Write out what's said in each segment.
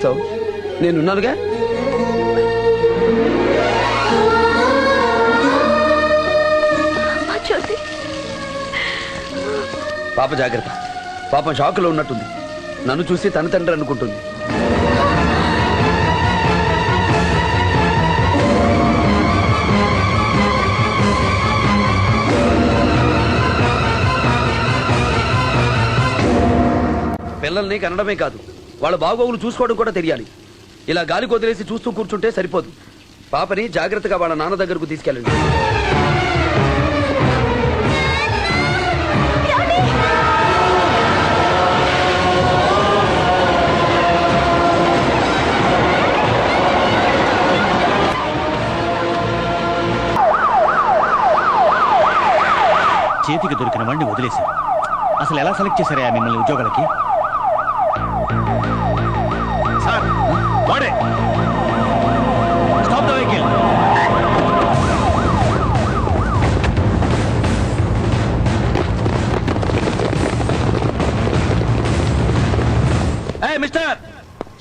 ఏడుస్తావు? నేనున్నానుగా. పాప జాగ్రత్త. పాపం షాకులో ఉన్నట్టుంది. నన్ను చూసి తన తండ్రి అనుకుంటుంది. పిల్లల్ని కనడమే కాదు, వాళ్ళ బాగోగులు చూసుకోవడం కూడా తెలియాలి. ఇలా గాలి కొదిలేసి చూస్తూ కూర్చుంటే సరిపోదు. పాపని జాగ్రత్తగా వాళ్ళ నాన్న దగ్గరకు తీసుకెళ్ళండి. చేతికి దొరికిన వాడిని వదిలేశారు. అసలు ఎలా సెలెక్ట్ చేశారా మిమ్మల్ని ఉద్యోగాలకి? సార్, వాడే. Stop the vehicle. Hey, mister!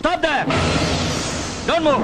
Stop there! Don't move!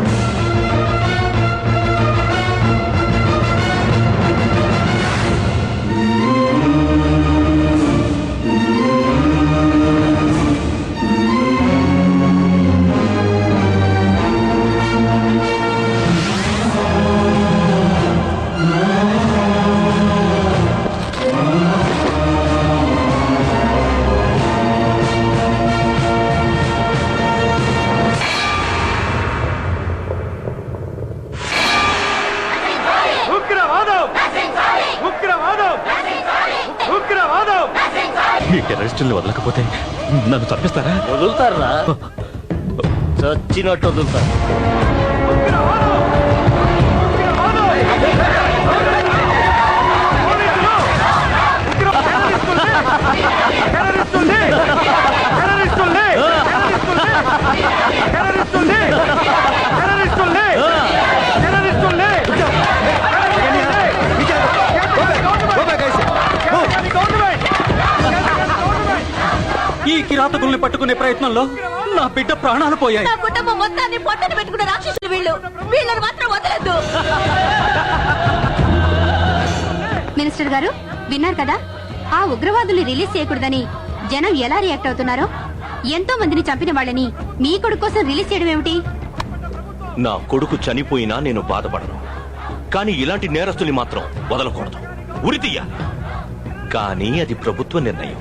మీ టెర్రరిస్టుల్ని వదలకపోతే నన్ను చంపిస్తారా? వదులుతారా? చచ్చినట్టు వదులుతారు. ఈ కిరాతకుల్ని పట్టుకునే ప్రయత్నంలో నా బిడ్డ ప్రాణాలు పోయాయి. నా కుటుంబం మొత్తాన్ని పొట్టని పెట్టుకున్న రాక్షసులు వీళ్ళు. వీళ్ళని మాత్రం వదలద్దు. మినిస్టర్ గారు విన్నారు కదా, ఆ ఉగ్రవాదుల్ని రిలీజ్ చేయకూడదని జనం ఎలా రియాక్ట్ అవుతున్నారో. ఎంతో మందిని చంపిన వాళ్ళని మీ కొడుకు కోసం రిలీజ్ చేయడం ఏమిటి? నా కొడుకు చనిపోయినా నేను బాధపడను, కానీ ఇలాంటి నేరస్తుల్ని మాత్రం వదలకూడదు. ఉరి తీయాలి. కానీ అది ప్రభుత్వ నిర్ణయం.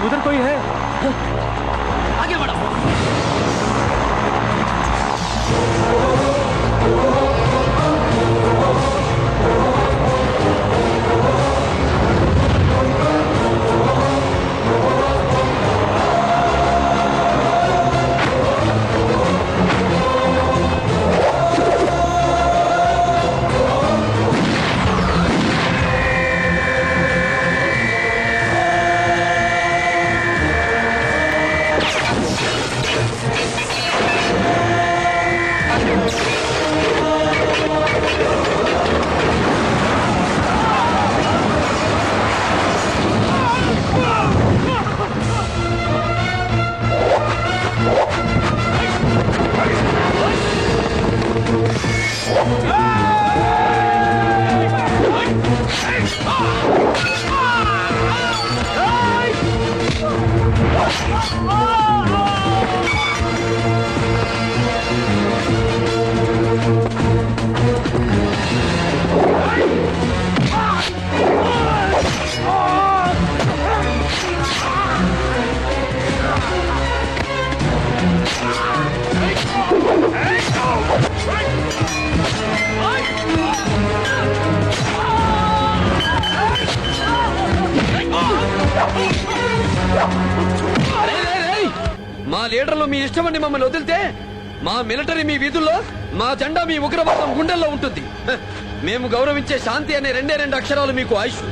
उधर कोई है? आगे बढ़ो. మా లీడర్లు మీ ఇష్టమని మమ్మల్ని వదిలితే మా మిలిటరీ మీ వీధుల్లో, మా జెండా మీ ఉగ్రవాదం గుండెల్లో ఉంటుంది. మేము గౌరవించే శాంతి అనే రెండు అక్షరాలు మీకు ఆయుష్.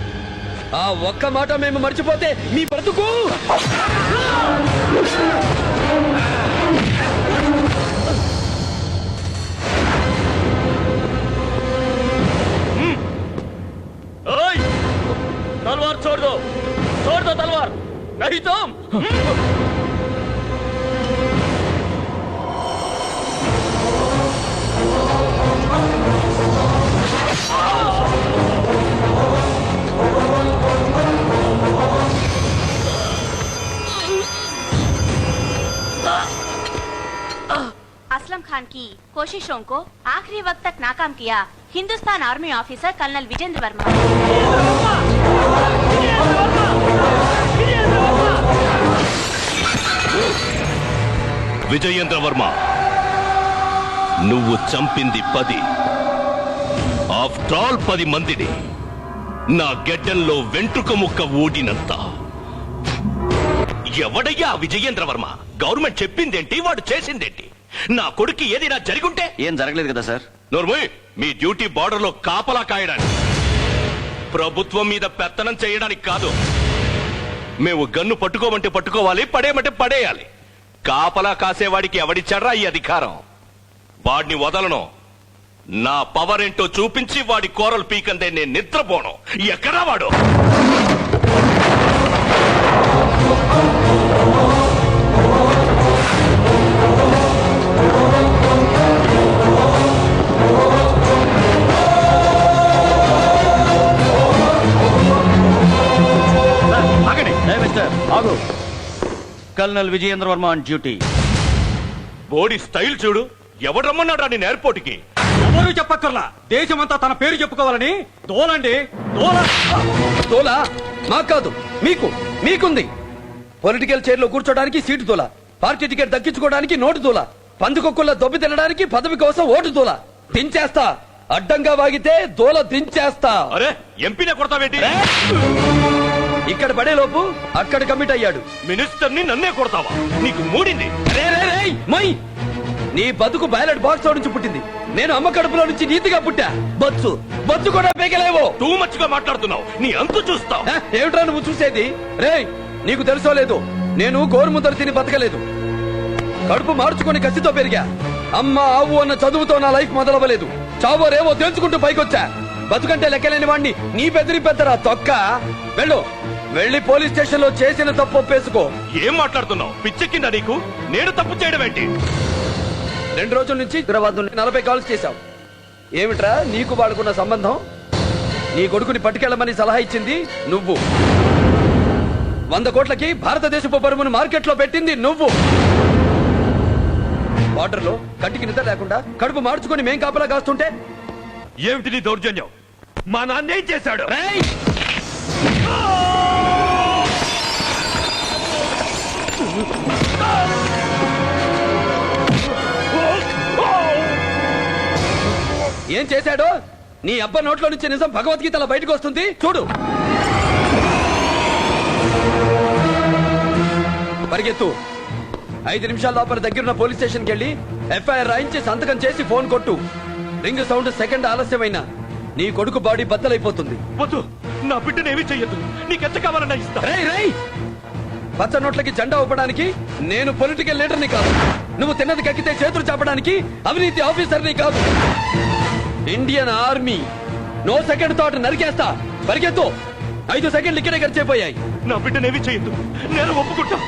ఆ ఒక్క మాట మేము మర్చిపోతే మీ బ్రతుకు. ओए! तलवार छोड़ दो तलवार नहीं तो असलम खान की कोशिशों को आखिरी वक्त तक नाकाम किया Hindustan army officer colonel Vijendra Verma. Vijayendra Varma, నువ్వు చంపింది 10. ఆఫ్టర్ ఆల్ 10 మందిని నా గెడ్డంలో వెంట్రుక ముక్క ఊడినంత. ఎవడయ్యా విజయేంద్ర వర్మ? గవర్నమెంట్ చెప్పిందేంటి, వాడు చేసిందేంటి? నా కొడుకు ఏదైనా జరిగుంటే? ఏం జరగలేదు కదా సార్. నోర్మోయ్, మీ డ్యూటీ బార్డర్ లో కాపలా కాయడానికి, ప్రభుత్వం మీద పెత్తనం చేయడానికి కాదు. మేము గన్ను పట్టుకోమంటే పట్టుకోవాలి, పడేయమంటే పడేయాలి. కాపలా కాసేవాడికి ఎవడిచ్చాడ్రా ఈ అధికారం? వాడిని వదలను. నా పవర్ ఏంటో చూపించి వాడి కోరలు పీకందే నేను నిద్రపోను. ఎక్కడా వాడు? ఆగు. Colonel Vijayendra Varma on duty. బోడి స్టైల్ చూడు. ఎవడమ్మన్నాడు నేను ఎయిర్పోర్ట్కి? ఎవరు చెప్పక్కర్లా, దేశమంతా తన పేరు చెప్పుకోవాలని దోలండి. తోలా మాకు కాదు, మీకుంది. పొలిటికల్ చైర్ లో కూర్చోడానికి సీటు తోలా, పార్టీ టికెట్ దక్కించుకోవడానికి నోటు తోలా, పందుకొక్కుల్లో దొబ్బి తినడానికి పదవి కోసం ఓటు తోలా. దించేస్తా, అడ్డంగా వాగితే దోల దించేస్తా. అరే, ఎంపీనే కొడతావేంటి? ఇక్కడ పడే లోపు అక్కడ కమిట్ అయ్యాడు. మినిస్టర్ ని నన్నే కొడతావా? నీకు మూడింది. నీ బతుకు బ్యాలెట్ బాక్స్ నుంచి పుట్టింది. నేను అమ్మ కడుపులో నుంచి నీతిగా పుట్టా. బొచ్చు కూడా పేకలేవో. టూ మచ్ గా మాట్లాడుతున్నావు. నీ అంతు చూస్తావు. ఏమిట్రా నువ్వు చూసేది? రేయ్, నీకు తెలుసో లేదు, నేను గోరుముద్దరు తిని బతకలేదు. కడుపు మార్చుకొని కసితో పెరిగా. అమ్మ ఆవు అన్న చదువుతో నా లైఫ్ మొదలవ్వలేదు. చావో రేవో తెలుసుకుంటూ పైకొచ్చా. బతుకంటే లెక్కలేని వాణ్ణి నీ బెదిరి పెద్దరా తొక్క. వెళ్ళి పోలీస్ స్టేషన్ లో చేసిన తప్పు ఒప్పేసుకో. ఏం మాట్లాడుతున్నావు? పిచ్చెక్కిందా నీకు? నేను తప్పు చేయడం ఏంటి? 2 రోజుల నుంచి హైదరాబాద్ నుండి 40 కాల్స్ చేశావు. ఏమిట్రా నీకు వాడుకున్న సంబంధం? నీ కొడుకుని పట్టుకెళ్ళమని సలహా ఇచ్చింది నువ్వు. 100 కోట్లకి భారతదేశపు పరువును మార్కెట్ లో పెట్టింది నువ్వు. బార్డర్ లో కంటికి నిద్ర లేకుండా కడుపు మార్చుకొని మేం కాపలా కాస్తుంటే ఏమిటి నీ దౌర్జన్యం? మా నాన్న ఏం చేశాడు? ఏం చేశాడో నీ అబ్బ నోట్లో నుంచి నిజం భగవద్గీతలో బయటకు వస్తుంది చూడు. పరిగెత్తు. 5 నిమిషాల లోపల దగ్గరున్న పోలీస్ స్టేషన్కి వెళ్ళి ఎఫ్ఐఆర్ రాయించి సంతకం చేసి ఫోన్ కొట్టు. రింగ్ సౌండ్ సెకండ్ ఆలస్యమైనా నీ కొడుకు బాడీ బద్దలైపోతుంది. వద్దు, నా బిడ్డనేమీ చెయ్యొద్దు. నీకెంత కావాలన్నా ఇస్తా. పచ్చ నోట్లకి జెండా ఊపడానికి నేను పొలిటికల్ లీడర్ని కాదు. నువ్వు తిన్నది కక్కితే చేతులు చాపడానికి అవినీతి ఆఫీసర్ని కాదు. Indian army. No second thought, నరికేస్తా. పరిగెత్తు. 5 సెకండ్లు ఇక్కడే గడిచిపోయాయి. నా బిడ్డనేమీ చెయ్యొద్దు. నేను ఒప్పుకుంటా.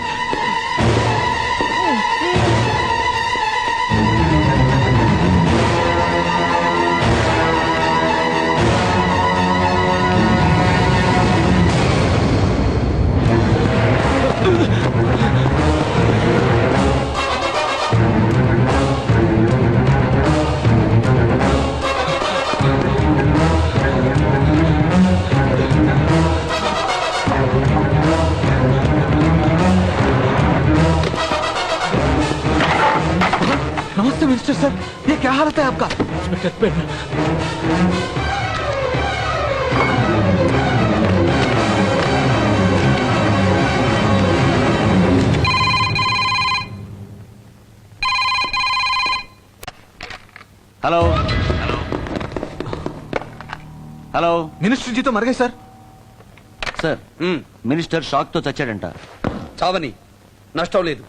नमस्ते मिनिस्टर सर, ये क्या हालत है आपका? हेलो హలో మినిస్టర్ జీతో మరిగే sir. Sir, um, minister shock తో చచ్చాడంట. చావని నష్టం లేదు.